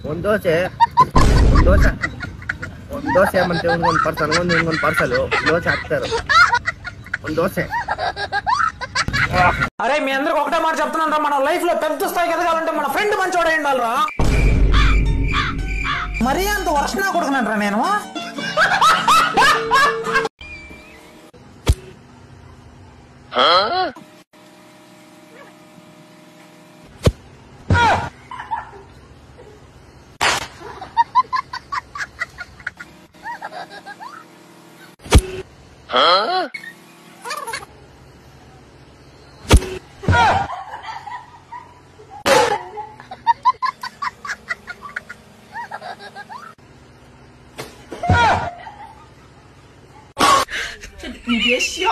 ಒಂದು ದೋಸೆ ದೋಸೆ ಒಂದು ದೋಸೆ ಮತ್ತೆ ಒಂದು ಪಾರ್ಸಲ್ ಇನ್ನೊಂದು ಪಾರ್ಸಲ್ దోశ ಹಾಕ್ತಾರೆ ಒಂದು దోసೆ అరే మీ అందరికి ఒకటే మాట చెప్తున్నాను రా, మన లైఫ్ లో పెద్ద స్థాయికి ఎదగాలంటే మన ఫ్రెండ్ మంచోడే ఉండాలిరా. మరీ అంత వర్షనా కొడుకునంటరా నేను.你别笑。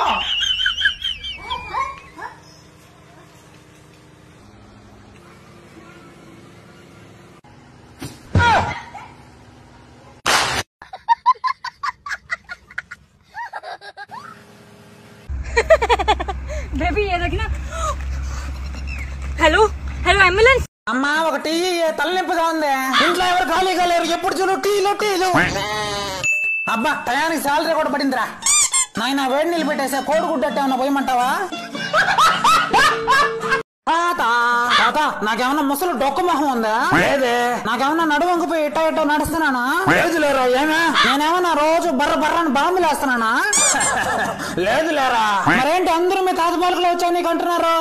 बेबी ये देखना. Hello hello ambulance. అమ్మా ఒక టీ తలనొప్పిగా ఉంది, ఇంట్లో ఎవరు ఖాళీగా లేరు, ఎప్పుడు చూడు టీలు టీలు. అబ్బా టయానికి సాలరీ కూడా పడిందిరా నాయన. వేడి నీళ్ళు పెట్టేసా, కోడి గుడ్డట్టు ఏమన్నా పోయమంటావా? తాత నాకేమన్నా ముసలు డొక్క మొహం ఉందా? లేదే. నాకేమన్నా నడువంకపోయి ఇట్ట ఇట్ట నడుస్తున్నానా? లేదు లేరా. ఏమే నేనేమన్నా రోజు బర్ర బర్రని బాంబులు వేస్తున్నానా? లేదు లేరా. మరేంటి అందరూ మీ తాత పాలకులు వచ్చా నీకు అంటున్నారు?